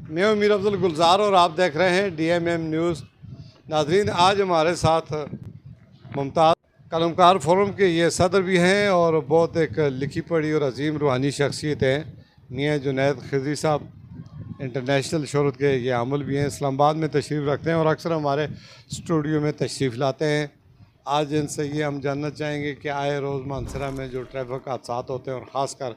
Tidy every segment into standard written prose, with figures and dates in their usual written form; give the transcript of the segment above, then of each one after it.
मैं हूं मीर अफजल गुलजार और आप देख रहे हैं DMM न्यूज़। नाजरीन, आज हमारे साथ मुमताज़ कलमकार फोरम के ये सदर भी हैं और बहुत एक लिखी पढ़ी और अजीम रूहानी शख्सियत हैं। मियाँ जुनैद खिज़री साहब इंटरनेशनल शोहरत के ये आमल भी हैं, इस्लामाबाद में तशरीफ़ रखते हैं और अक्सर हमारे स्टूडियो में तशरीफ़ लाते हैं। आज इनसे ये हम जानना चाहेंगे कि आए रोज़ मानसरा में जो ट्रैफिक हादसा होते हैं और ख़ासकर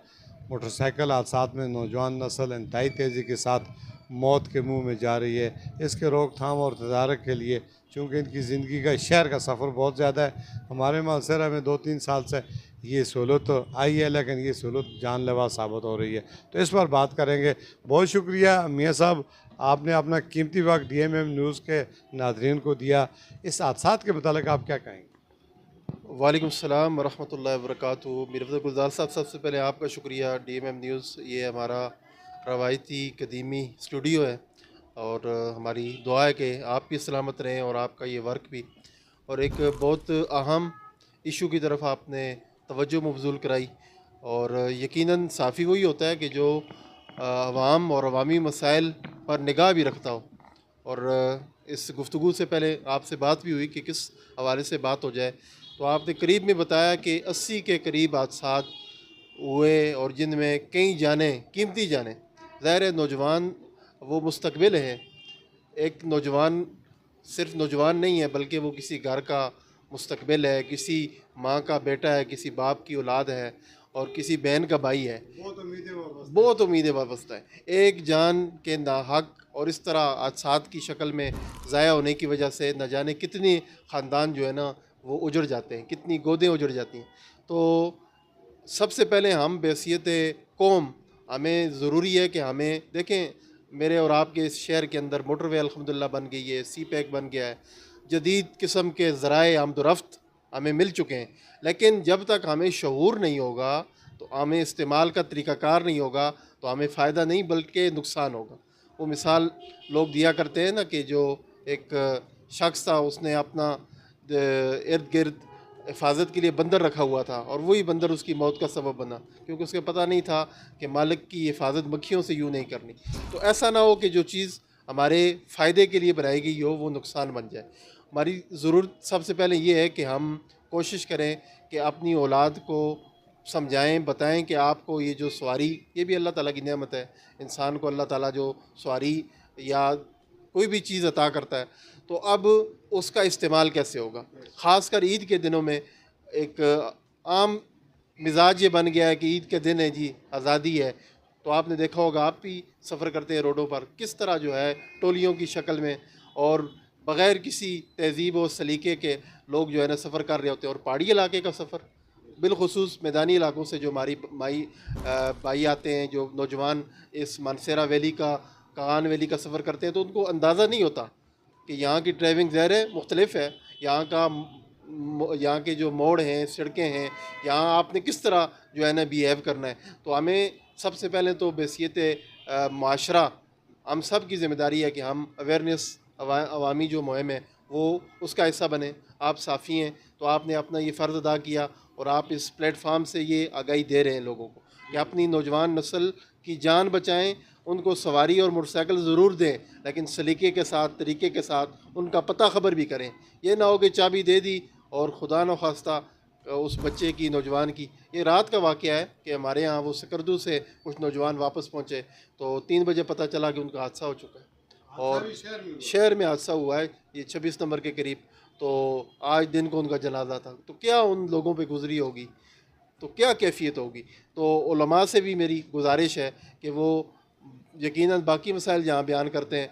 मोटरसाइकिल हादसा में नौजवान नस्ल इंतहाई तेज़ी के साथ मौत के मुंह में जा रही है, इसके रोकथाम और तदारक के लिए चूँकि इनकी ज़िंदगी का शहर का सफ़र बहुत ज़्यादा है। हमारे मानसरा में 2-3 साल से ये सहूलत तो आई है, लेकिन ये सहूलत जानलेवा साबित हो रही है, तो इस पर बात करेंगे। बहुत शुक्रिया मियाँ साहब, आपने अपना कीमती वक्त DMM न्यूज़ के नाज़रीन को दिया। इस हादसा के मतलब आप क्या कहेंगे? वालेकुम सलाम वरहमतुल्लाहि वबरकातुहू। मीर अफज़ल गुलज़ार साहब, सबसे पहले आपका शुक्रिया। DMM न्यूज़ ये हमारा रवायती कदीमी स्टूडियो है और हमारी दुआ है कि आप भी सलामत रहें और आपका ये वर्क भी। और एक बहुत अहम इशू की तरफ आपने तवज्जो मबज़ूल कराई और यकीनन साफ़ी वही होता है कि जो अवाम और अवामी मसाइल पर निगाह भी रखता हो। और इस गुफ्तगू से पहले आपसे बात भी हुई कि किस हवाले से बात हो जाए, तो आपने करीब में बताया कि 80 के करीब हादसात हुए और जिनमें कई जानें, कीमती जानें, ज़ाहिर है नौजवान वो मुस्तकबिल हैं। एक नौजवान सिर्फ नौजवान नहीं है, बल्कि वो किसी घर का मुस्तकबिल है, किसी माँ का बेटा है, किसी बाप की औलाद है और किसी बहन का भाई है। बहुत उम्मीदें वाबस्ता है। एक जान के नाहक और इस तरह हादसात की शक्ल में ज़ाया होने की वजह से न जाने कितने ख़ानदान जो है ना वो उजड़ जाते हैं, कितनी गोदें उजड़ जाती हैं। तो सबसे पहले हम बहैसियत कौम हमें ज़रूरी है कि हमें देखें, मेरे और आपके इस शहर के अंदर मोटरवे अल्हम्दुलिल्लाह बन गई है, सी पैक बन गया है, जदीद किस्म के ज़राए आमदोरफ़्त हमें मिल चुके हैं। लेकिन जब तक हमें शऊर नहीं होगा, तो हमें इस्तेमाल का तरीक़ाकार नहीं होगा, तो हमें फ़ायदा नहीं बल्कि नुकसान होगा। वो मिसाल लोग दिया करते हैं ना कि जो एक शख्स था, उसने अपना इर्द गिर्द हिफाजत के लिए बंदर रखा हुआ था और वही बंदर उसकी मौत का सबब बना, क्योंकि उसके पता नहीं था कि मालिक की हिफाजत मक्खियों से यूँ नहीं करनी। तो ऐसा ना हो कि जो चीज़ हमारे फ़ायदे के लिए बनाई गई हो वो नुकसान बन जाए। हमारी ज़रूरत सबसे पहले ये है कि हम कोशिश करें कि अपनी औलाद को समझाएं, बताएं कि आपको ये जो सवारी, ये भी अल्लाह ताला की नेमत है। इंसान को अल्लाह ताला जो सवारी या कोई भी चीज़ अता करता है, तो अब उसका इस्तेमाल कैसे होगा। ख़ासकर ईद के दिनों में एक आम मिजाज ये बन गया है कि ईद के दिन है जी, आज़ादी है। तो आपने देखा होगा, आप भी सफ़र करते हैं रोडों पर, किस तरह जो है टोलियों की शक्ल में और बग़ैर किसी तहज़ीब और सलीके के लोग जो है ना सफ़र कर रहे होते हैं। और पहाड़ी इलाके का सफ़र, बिलखुसूस मैदानी इलाकों से जो हमारी भाई आते हैं, जो नौजवान इस मानसेरा वैली का, कागान वैली का सफ़र करते हैं, तो उनको अंदाज़ा नहीं होता कि यहाँ की ड्राइविंग ज़ाहिर है मुख्तलिफ है। यहाँ के जो मोड़ हैं, सड़कें हैं, यहाँ आपने किस तरह जो है ना बिहेव करना है। तो हमें सबसे पहले तो बहैसियत माशरा हम सब की ज़िम्मेदारी है कि हम अवेयरनेस अवामी जो मुहिम है वो उसका हिस्सा बने। आप साफ़ी हैं, तो आपने अपना ये फ़र्ज़ अदा किया और आप इस प्लेटफार्म से ये आगाही दे रहे हैं लोगों को कि अपनी नौजवान नस्ल की जान बचाएं। उनको सवारी और मोटरसाइकिल ज़रूर दें, लेकिन सलीके के साथ, तरीके के साथ उनका पता ख़बर भी करें। ये ना हो कि चाबी दे दी और खुदा न खास्ता उस बच्चे की, नौजवान की, ये रात का वाक़या है कि हमारे यहाँ वो सकरदू से कुछ नौजवान वापस पहुँचे, तो 3 बजे पता चला कि उनका हादसा हो चुका है और शहर में हादसा हुआ है, ये 26 नंबर के करीब। तो आज दिन को उनका जनाजा था, तो क्या उन लोगों पे गुजरी होगी, तो क्या कैफियत होगी। तो उलमा से भी मेरी गुजारिश है कि वो यकीनन बाकी मसाइल जहाँ बयान करते हैं,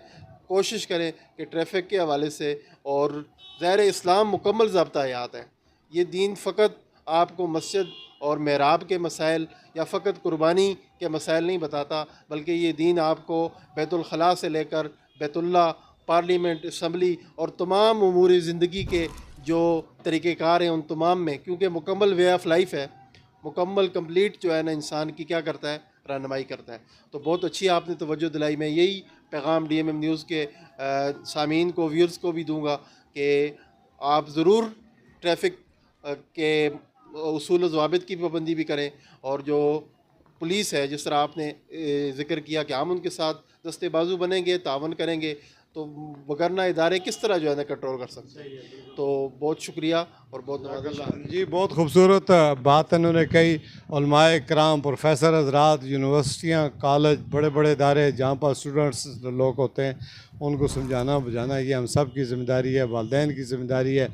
कोशिश करें कि ट्रैफिक के हवाले से, और ज़ाहिर इस्लाम मुकम्मल ज़ाब्ता हयात है। ये दीन फ़कत आपको मस्जिद और महराब के मसाइल या फ़कत कुर्बानी के मसाइल नहीं बताता, बल्कि ये दीन आपको बैतुल खला से लेकर बैतुल्ला, पार्लियामेंट, असम्बली और तमाम उमूर ज़िंदगी के जो तरीक़ेकार हैं उन तमाम में, क्योंकि मुकम्मल वे ऑफ़ लाइफ है, मुकम्मल कंप्लीट जो है ना इंसान की क्या करता है, रहनुमाई करता है। तो बहुत अच्छी आपने तवज्जो दिलाई। मैं यही पैगाम DMM न्यूज़ के सामीन को, व्यूअर्स को भी दूँगा कि आप ज़रूर ट्रैफिक के उसूल ज़वाबित की पाबंदी भी करें और जो पुलिस है, जिस तरह आपने ज़िक्र किया कि हम उनके साथ दस्ते बाजू बनेंगे, तावन करेंगे, तो वगरना इदारे किस तरह जो है ना कंट्रोल कर सकते हैं। तो बहुत शुक्रिया और बहुत नवाज़। जी, बहुत खूबसूरत बात इन्होंने कही। उलमाए कराम, प्रोफेसर हजरात, यूनिवर्सिटियाँ, कॉलेज, बड़े बड़े इदारे जहाँ पर स्टूडेंट्स लोग होते हैं, उनको समझाना बुझाना ये हम सब की ज़िम्मेदारी है, वालिदैन की ज़िम्मेदारी है,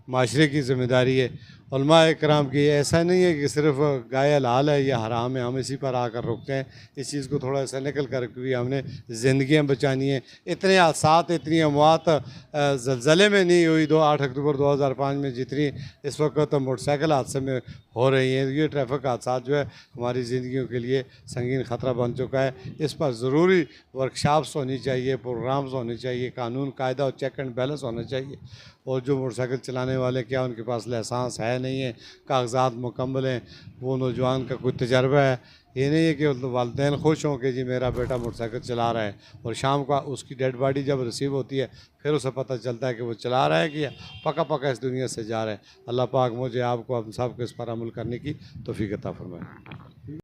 माशरे की ज़िम्मेदारी है। उलमाए कराम की ऐसा नहीं है कि सिर्फ गाय हलाल है या हराम है, हम इसी पर आकर रुकते हैं। इस चीज़ को थोड़ा सा निकल कर भी हमने ज़िंदगियाँ बचानी है। इतने हादसात, इतनी अमवात ज़लज़ले में नहीं हुई 8 अक्टूबर 2005 में जितनी इस वक्त मोटरसाइकिल हादसे में हो रही हैं। ये ट्रैफिक हादसा जो है हमारी ज़िंदगियों के लिए संगीन ख़तरा बन चुका है। इस पर ज़रूरी वर्कशॉप्स होनी चाहिए, प्रोग्राम्स होने चाहिए, कानून कायदा और चेक एंड बैलेंस होना चाहिए। और जो मोटरसाइकिल चलाने वाले क्या उनके पास लाइसेंस है नहीं है, कागजात मुकम्मल हैं, वो नौजवान का कोई तजर्बा है, ये नहीं है कि वालिदैन खुश हों कि जी मेरा बेटा मोटरसाइकिल चला रहा है, और शाम को उसकी डेड बॉडी जब रिसीव होती है फिर उसे पता चलता है कि वो चला रहा है कि पका पका इस दुनिया से जा रहा है। अल्लाह पाक मुझे आपको हम सब को इस पर अमल करने की तौफीक अता फरमाए।